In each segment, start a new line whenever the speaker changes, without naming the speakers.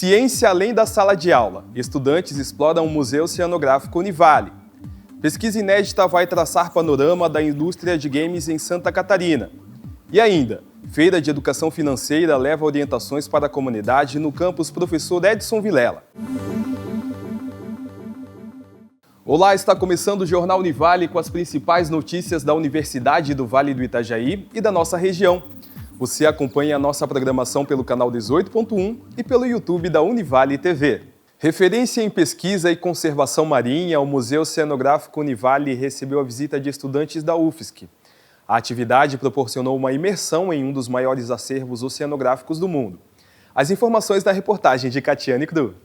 Ciência além da sala de aula. Estudantes exploram o Museu Oceanográfico Univale. Pesquisa inédita vai traçar panorama da indústria de games em Santa Catarina. E ainda, Feira de Educação Financeira leva orientações para a comunidade no campus Professor Edson Vilela. Olá, está começando o Jornal Univale com as principais notícias da Universidade do Vale do Itajaí e da nossa região. Você acompanha a nossa programação pelo canal 18.1 e pelo YouTube da Univale TV. Referência em pesquisa e conservação marinha, o Museu Oceanográfico Univale recebeu a visita de estudantes da UFSC. A atividade proporcionou uma imersão em um dos maiores acervos oceanográficos do mundo. As informações da reportagem de Catiane Cru.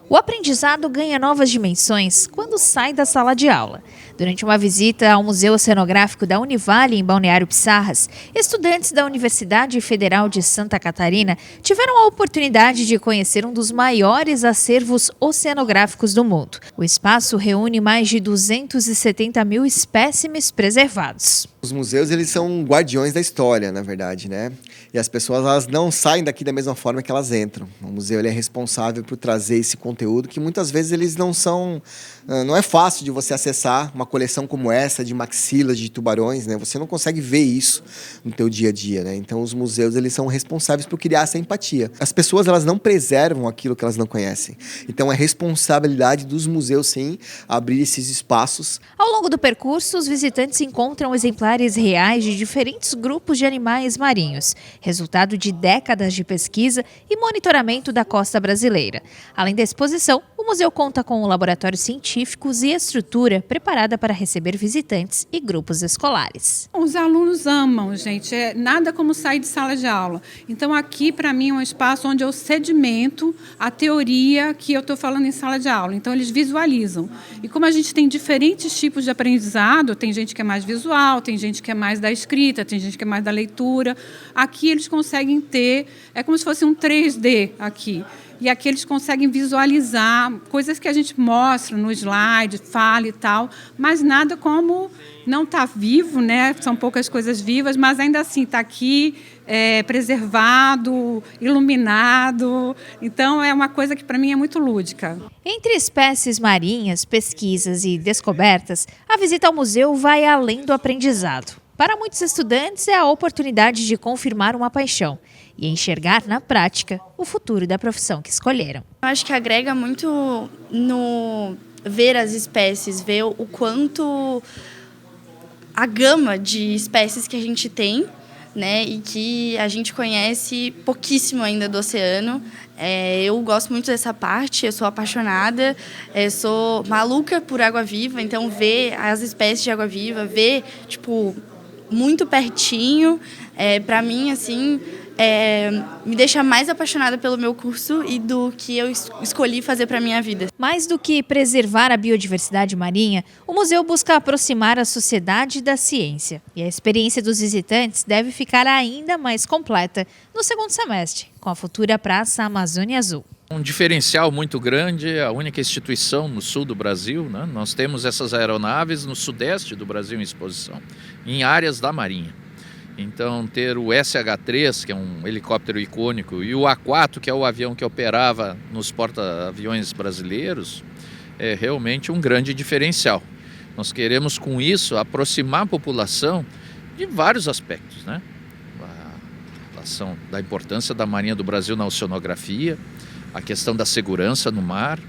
O aprendizado ganha novas dimensões quando sai da sala de aula. Durante uma visita ao Museu Oceanográfico da Univale, em Balneário Pissarras, estudantes da Universidade Federal de Santa Catarina tiveram a oportunidade de conhecer um dos maiores acervos oceanográficos do mundo. O espaço reúne mais de 270 mil espécimes preservados.
Os museus, eles são guardiões da história, na verdade, né? E as pessoas, elas não saem daqui da mesma forma que elas entram. O museu, ele é responsável por trazer esse conteúdo que muitas vezes eles não são... Não é fácil de você acessar uma coleção como essa, de maxilas, de tubarões, né? Você não consegue ver isso no teu dia a dia, né? Então, os museus, eles são responsáveis por criar essa empatia. As pessoas, elas não preservam aquilo que elas não conhecem. Então, é responsabilidade dos museus, sim, abrir esses espaços.
Ao longo do percurso, os visitantes encontram exemplares reais de diferentes grupos de animais marinhos, resultado de décadas de pesquisa e monitoramento da costa brasileira. Além da exposição, o museu conta com laboratórios científicos e estrutura preparada para receber visitantes e grupos escolares.
Os alunos amam, gente. Nada como sair de sala de aula. Então, aqui, para mim, é um espaço onde eu sedimento a teoria que eu estou falando em sala de aula. Então, eles visualizam. E como a gente tem diferentes tipos de aprendizado, tem gente que é mais visual, tem gente que é mais da escrita, tem gente que é mais da leitura. Aqui, eles conseguem ter... É como se fosse um 3D aqui. E aqui eles conseguem visualizar coisas que a gente mostra no slide, fala e tal, mas nada como não está vivo, né? São poucas coisas vivas, mas ainda assim está aqui preservado, iluminado. Então é uma coisa que para mim é muito lúdica.
Entre espécies marinhas, pesquisas e descobertas, a visita ao museu vai além do aprendizado. Para muitos estudantes é a oportunidade de confirmar uma paixão e enxergar na prática o futuro da profissão que escolheram.
Eu acho que agrega muito no ver as espécies, ver o quanto a gama de espécies que a gente tem, né, e que a gente conhece pouquíssimo ainda do oceano. Eu gosto muito dessa parte, eu sou apaixonada, sou maluca por água-viva, então ver as espécies de água-viva, ver, muito pertinho, para mim, assim, me deixa mais apaixonada pelo meu curso e do que eu escolhi fazer para a minha vida.
Mais do que preservar a biodiversidade marinha, o museu busca aproximar a sociedade da ciência. E a experiência dos visitantes deve ficar ainda mais completa no segundo semestre, com a futura Praça Amazônia Azul.
Um diferencial muito grande, a única instituição no sul do Brasil, né? Nós temos essas aeronaves no sudeste do Brasil em exposição, em áreas da Marinha. Então, ter o SH-3, que é um helicóptero icônico, e o A4, que é o avião que operava nos porta-aviões brasileiros, é realmente um grande diferencial. Nós queremos, com isso, aproximar a população de vários aspectos, né? A relação da importância da Marinha do Brasil na oceanografia, a questão da segurança no mar,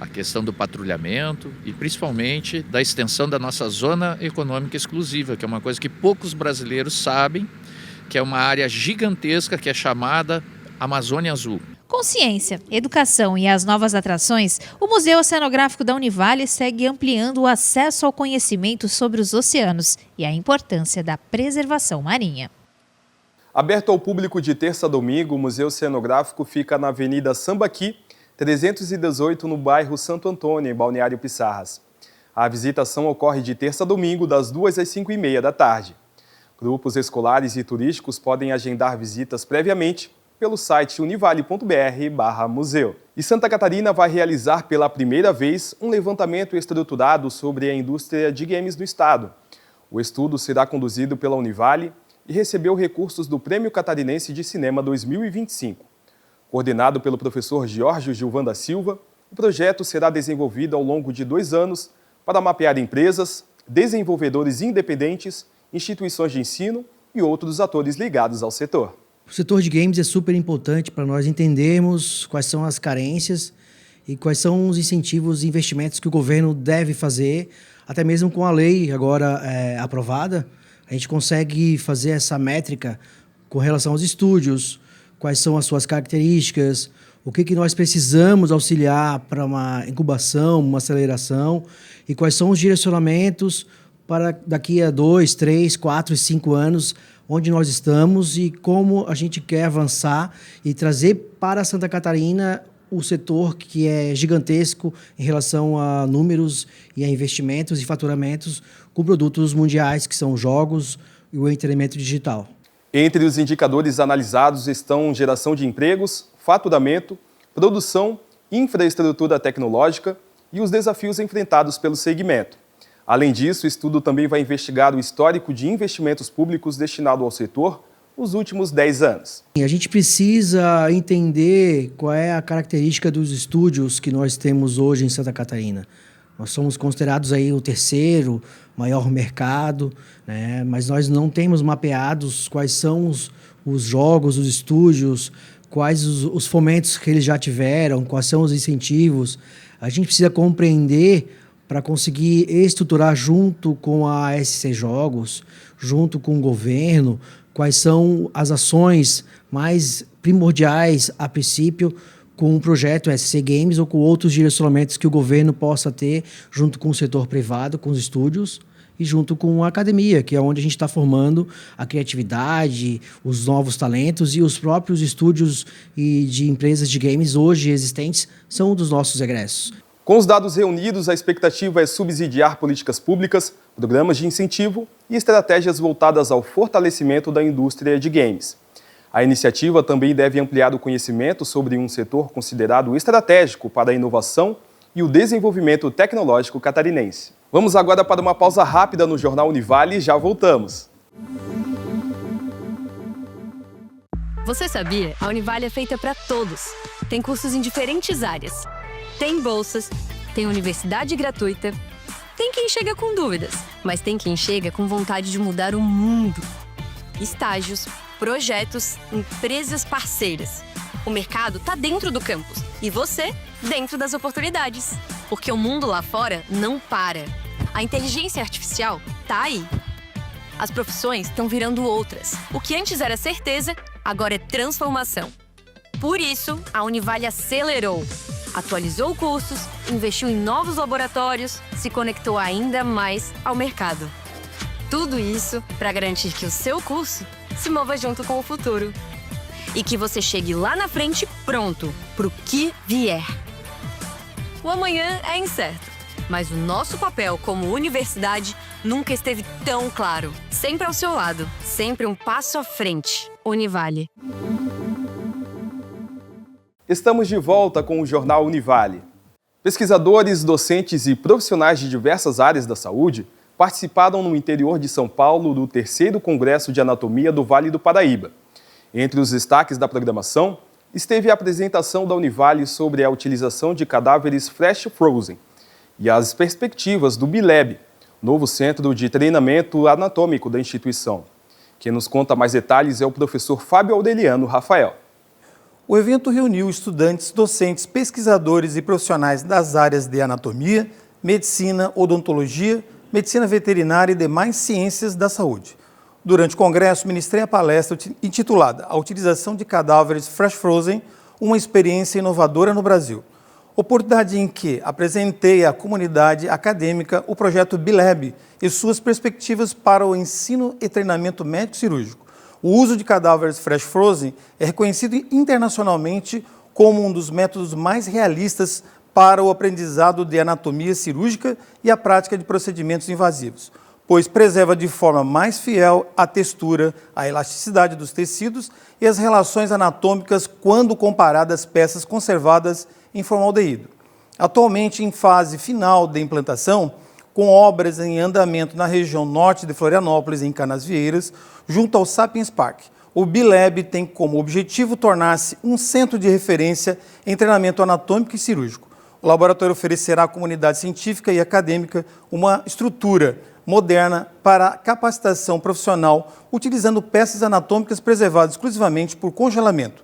a questão do patrulhamento e principalmente da extensão da nossa zona econômica exclusiva, que é uma coisa que poucos brasileiros sabem, que é uma área gigantesca que é chamada Amazônia Azul.
Com ciência, educação e as novas atrações, o Museu Oceanográfico da Univale segue ampliando o acesso ao conhecimento sobre os oceanos e a importância da preservação marinha.
Aberto ao público de terça a domingo, o Museu Oceanográfico fica na Avenida Sambaqui, 318, no bairro Santo Antônio, em Balneário Pissarras. A visitação ocorre de terça a domingo, das 2 às 5h30 da tarde. Grupos escolares e turísticos podem agendar visitas previamente pelo site univale.br/museu. E Santa Catarina vai realizar pela primeira vez um levantamento estruturado sobre a indústria de games do estado. O estudo será conduzido pela Univale e recebeu recursos do Prêmio Catarinense de Cinema 2025. Coordenado pelo professor Giorgio Gilvan da Silva, o projeto será desenvolvido ao longo de 2 anos para mapear empresas, desenvolvedores independentes, instituições de ensino e outros atores ligados ao setor.
O setor de games é super importante para nós entendermos quais são as carências e quais são os incentivos e investimentos que o governo deve fazer, até mesmo com a lei agora aprovada. A gente consegue fazer essa métrica com relação aos estúdios, quais são as suas características, o que nós precisamos auxiliar para uma incubação, uma aceleração, e quais são os direcionamentos para daqui a 2, 3, 4 e 5 anos, onde nós estamos e como a gente quer avançar e trazer para Santa Catarina o setor que é gigantesco em relação a números e a investimentos e faturamentos com produtos mundiais, que são os jogos e o entretenimento digital.
Entre os indicadores analisados estão geração de empregos, faturamento, produção, infraestrutura tecnológica e os desafios enfrentados pelo segmento. Além disso, o estudo também vai investigar o histórico de investimentos públicos destinados ao setor nos últimos 10 anos.
A gente precisa entender qual é a característica dos estúdios que nós temos hoje em Santa Catarina. Nós somos considerados aí o 3º maior mercado, né? Mas nós não temos mapeados quais são os jogos, os estúdios, quais os fomentos que eles já tiveram, quais são os incentivos. A gente precisa compreender para conseguir estruturar junto com a SC Jogos, junto com o governo, quais são as ações mais primordiais a princípio com o projeto SC Games ou com outros direcionamentos que o governo possa ter junto com o setor privado, com os estúdios e junto com a academia, que é onde a gente está formando a criatividade, os novos talentos e os próprios estúdios e de empresas de games hoje existentes são um dos nossos egressos.
Com os dados reunidos, a expectativa é subsidiar políticas públicas, programas de incentivo e estratégias voltadas ao fortalecimento da indústria de games. A iniciativa também deve ampliar o conhecimento sobre um setor considerado estratégico para a inovação e o desenvolvimento tecnológico catarinense. Vamos agora para uma pausa rápida no Jornal Univale e já voltamos.
Você sabia? A Univale é feita para todos. Tem cursos em diferentes áreas. Tem bolsas, tem universidade gratuita, tem quem chega com dúvidas, mas tem quem chega com vontade de mudar o mundo. Estágios, projetos, empresas parceiras. O mercado está dentro do campus e você dentro das oportunidades. Porque o mundo lá fora não para. A inteligência artificial está aí. As profissões estão virando outras. O que antes era certeza, agora é transformação. Por isso, a Univale acelerou. Atualizou cursos, investiu em novos laboratórios, se conectou ainda mais ao mercado. Tudo isso para garantir que o seu curso se mova junto com o futuro. E que você chegue lá na frente pronto para o que vier. O amanhã é incerto, mas o nosso papel como universidade nunca esteve tão claro. Sempre ao seu lado, sempre um passo à frente. Univale.
Estamos de volta com o Jornal Univale. Pesquisadores, docentes e profissionais de diversas áreas da saúde participaram no interior de São Paulo do 3º Congresso de Anatomia do Vale do Paraíba. Entre os destaques da programação, esteve a apresentação da Univale sobre a utilização de cadáveres Fresh Frozen e as perspectivas do BILAB, novo centro de treinamento anatômico da instituição. Quem nos conta mais detalhes é o professor Fábio Aureliano Rafael.
O evento reuniu estudantes, docentes, pesquisadores e profissionais das áreas de anatomia, medicina, odontologia, medicina veterinária e demais ciências da saúde. Durante o congresso, ministrei a palestra intitulada A Utilização de Cadáveres Fresh Frozen, uma experiência inovadora no Brasil. Oportunidade em que apresentei à comunidade acadêmica o projeto BILAB e suas perspectivas para o ensino e treinamento médico-cirúrgico. O uso de cadáveres Fresh Frozen é reconhecido internacionalmente como um dos métodos mais realistas para o aprendizado de anatomia cirúrgica e a prática de procedimentos invasivos, pois preserva de forma mais fiel a textura, a elasticidade dos tecidos e as relações anatômicas quando comparada às peças conservadas em formaldeído. Atualmente em fase final de implantação, com obras em andamento na região norte de Florianópolis, em Canasvieiras, junto ao Sapiens Park. o BILAB tem como objetivo tornar-se um centro de referência em treinamento anatômico e cirúrgico. O laboratório oferecerá à comunidade científica e acadêmica uma estrutura moderna para capacitação profissional, utilizando peças anatômicas preservadas exclusivamente por congelamento,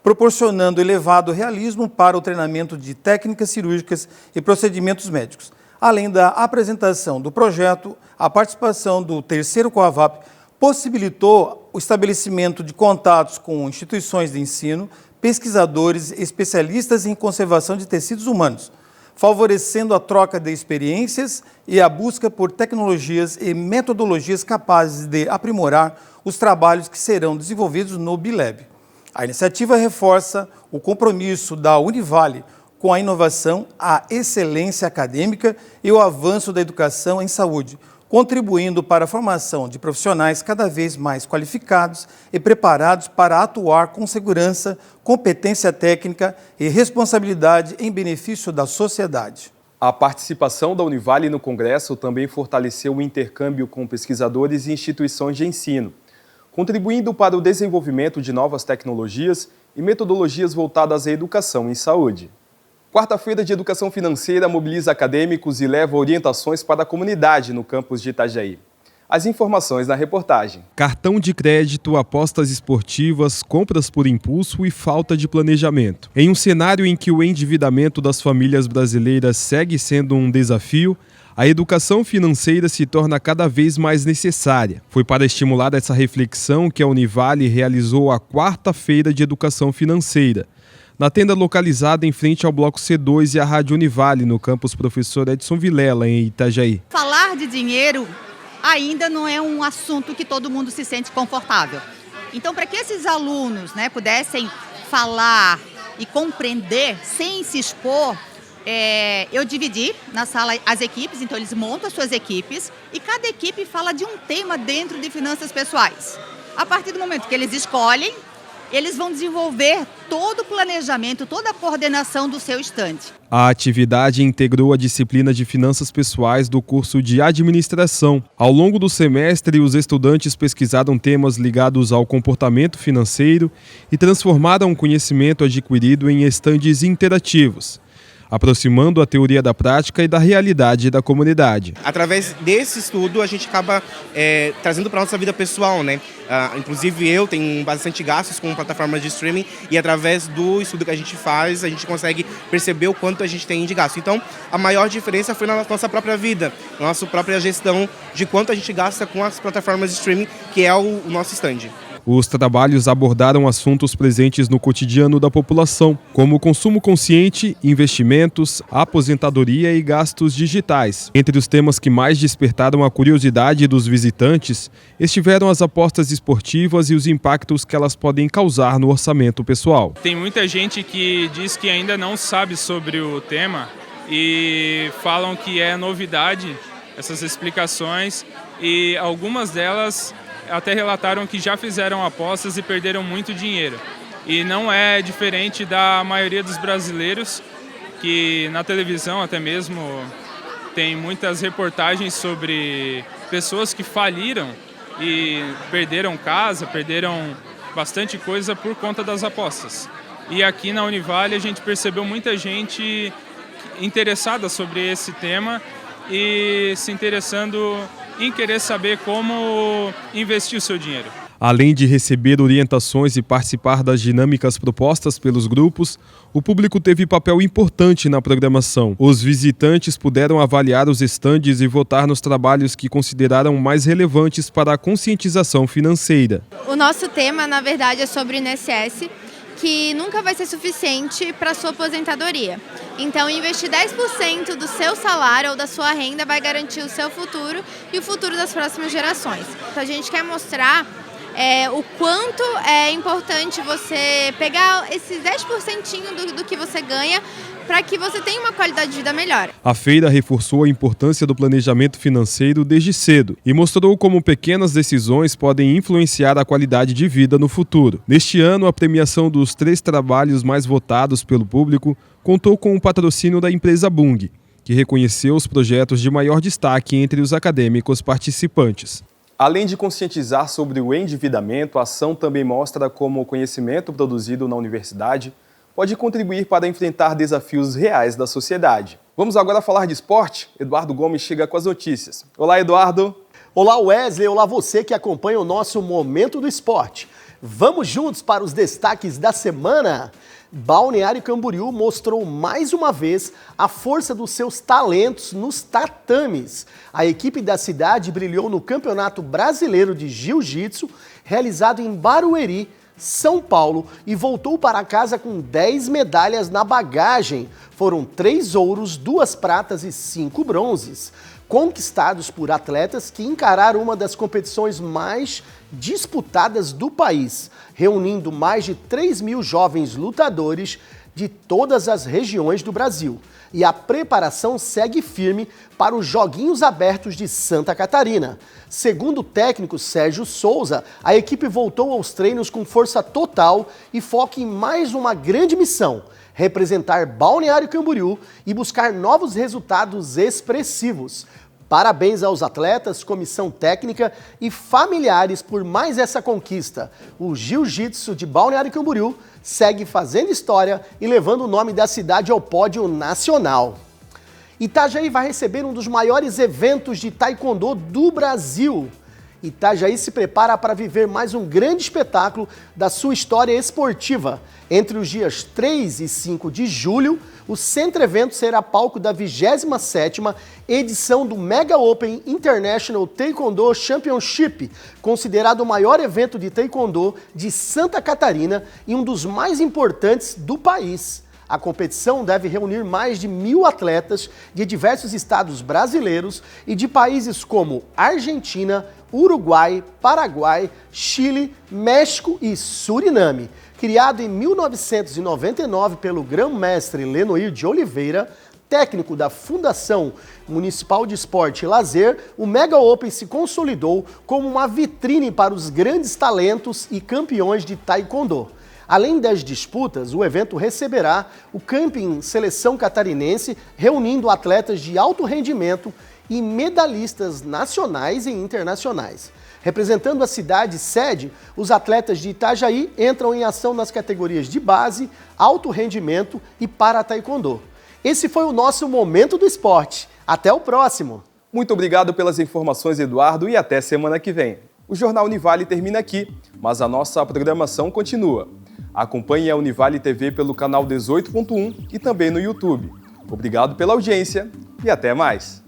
proporcionando elevado realismo para o treinamento de técnicas cirúrgicas e procedimentos médicos. Além da apresentação do projeto, a participação do terceiro COAVAP possibilitou o estabelecimento de contatos com instituições de ensino, pesquisadores e especialistas em conservação de tecidos humanos, favorecendo a troca de experiências e a busca por tecnologias e metodologias capazes de aprimorar os trabalhos que serão desenvolvidos no BILAB. A iniciativa reforça o compromisso da Univale com a inovação, a excelência acadêmica e o avanço da educação em saúde, contribuindo para a formação de profissionais cada vez mais qualificados e preparados para atuar com segurança, competência técnica e responsabilidade em benefício da sociedade.
A participação da Univale no Congresso também fortaleceu o intercâmbio com pesquisadores e instituições de ensino, contribuindo para o desenvolvimento de novas tecnologias e metodologias voltadas à educação em saúde. Quarta-feira de Educação Financeira mobiliza acadêmicos e leva orientações para a comunidade no campus de Itajaí. As informações na reportagem.
Cartão de crédito, apostas esportivas, compras por impulso e falta de planejamento. Em um cenário em que o endividamento das famílias brasileiras segue sendo um desafio, a educação financeira se torna cada vez mais necessária. Foi para estimular essa reflexão que a Univale realizou a Quarta-feira de Educação Financeira, na tenda localizada em frente ao Bloco C2 e à Rádio Univale, no campus Professor Edson Vilela, em Itajaí.
Falar de dinheiro ainda não é um assunto que todo mundo se sente confortável. Então, para que esses alunos, pudessem falar e compreender sem se expor, eu dividi na sala as equipes, então eles montam as suas equipes e cada equipe fala de um tema dentro de finanças pessoais. A partir do momento que eles escolhem, eles vão desenvolver todo o planejamento, toda a coordenação do seu estande.
A atividade integrou a disciplina de finanças pessoais do curso de administração. Ao longo do semestre, os estudantes pesquisaram temas ligados ao comportamento financeiro e transformaram o conhecimento adquirido em estandes interativos, aproximando a teoria da prática e da realidade da comunidade.
Através desse estudo, a gente acaba trazendo para a nossa vida pessoal, inclusive eu tenho bastante gastos com plataformas de streaming e através do estudo que a gente faz, a gente consegue perceber o quanto a gente tem de gasto. Então, a maior diferença foi na nossa própria vida, na nossa própria gestão de quanto a gente gasta com as plataformas de streaming, que é o nosso stand.
Os trabalhos abordaram assuntos presentes no cotidiano da população, como consumo consciente, investimentos, aposentadoria e gastos digitais. Entre os temas que mais despertaram a curiosidade dos visitantes, estiveram as apostas esportivas e os impactos que elas podem causar no orçamento pessoal.
Tem muita gente que diz que ainda não sabe sobre o tema e falam que é novidade essas explicações e algumas delas até relataram que já fizeram apostas e perderam muito dinheiro. E não é diferente da maioria dos brasileiros, que na televisão até mesmo tem muitas reportagens sobre pessoas que faliram e perderam casa, perderam bastante coisa por conta das apostas. E aqui na Univale a gente percebeu muita gente interessada sobre esse tema e se interessando em querer saber como investir o seu dinheiro.
Além de receber orientações e participar das dinâmicas propostas pelos grupos, o público teve papel importante na programação. Os visitantes puderam avaliar os estandes e votar nos trabalhos que consideraram mais relevantes para a conscientização financeira.
O nosso tema, na verdade, é sobre o INSS, que nunca vai ser suficiente para a sua aposentadoria. Então, investir 10% do seu salário ou da sua renda vai garantir o seu futuro e o futuro das próximas gerações. Então, a gente quer mostrar o quanto é importante você pegar esses 10% do que você ganha para que você tenha uma qualidade de vida melhor.
A feira reforçou a importância do planejamento financeiro desde cedo e mostrou como pequenas decisões podem influenciar a qualidade de vida no futuro. Neste ano, a premiação dos 3 trabalhos mais votados pelo público contou com o patrocínio da empresa Bung, que reconheceu os projetos de maior destaque entre os acadêmicos participantes.
Além de conscientizar sobre o endividamento, a ação também mostra como o conhecimento produzido na universidade pode contribuir para enfrentar desafios reais da sociedade. Vamos agora falar de esporte? Eduardo Gomes chega com as notícias. Olá, Eduardo.
Olá, Wesley. Olá, você que acompanha o nosso Momento do Esporte. Vamos juntos para os destaques da semana? Balneário Camboriú mostrou mais uma vez a força dos seus talentos nos tatames. A equipe da cidade brilhou no Campeonato Brasileiro de Jiu-Jitsu, realizado em Barueri, São Paulo, e voltou para casa com 10 medalhas na bagagem. Foram 3 ouros, 2 pratas e 5 bronzes, conquistados por atletas que encararam uma das competições mais disputadas do país, reunindo mais de 3.000 jovens lutadores de todas as regiões do Brasil. E a preparação segue firme para os Joguinhos Abertos de Santa Catarina. Segundo o técnico Sérgio Souza, a equipe voltou aos treinos com força total e foca em mais uma grande missão: representar Balneário Camboriú e buscar novos resultados expressivos. Parabéns aos atletas, comissão técnica e familiares por mais essa conquista. O Jiu-Jitsu de Balneário Camboriú segue fazendo história e levando o nome da cidade ao pódio nacional. Itajaí vai receber um dos maiores eventos de taekwondo do Brasil. Itajaí se prepara para viver mais um grande espetáculo da sua história esportiva. Entre os dias 3 e 5 de julho, o Centro Evento será palco da 27ª edição do Mega Open International Taekwondo Championship, considerado o maior evento de taekwondo de Santa Catarina e um dos mais importantes do país. A competição deve reunir mais de 1.000 atletas de diversos estados brasileiros e de países como Argentina, Uruguai, Paraguai, Chile, México e Suriname. Criado em 1999 pelo grão-mestre Lenoir de Oliveira, técnico da Fundação Municipal de Esporte e Lazer, o Mega Open se consolidou como uma vitrine para os grandes talentos e campeões de taekwondo. Além das disputas, o evento receberá o Camping Seleção Catarinense, reunindo atletas de alto rendimento e medalhistas nacionais e internacionais. Representando a cidade sede, os atletas de Itajaí entram em ação nas categorias de base, alto rendimento e para taekwondo. Esse foi o nosso Momento do Esporte. Até o próximo!
Muito obrigado pelas informações, Eduardo, e até semana que vem. O Jornal Univale termina aqui, mas a nossa programação continua. Acompanhe a Univale TV pelo canal 18.1 e também no YouTube. Obrigado pela audiência e até mais!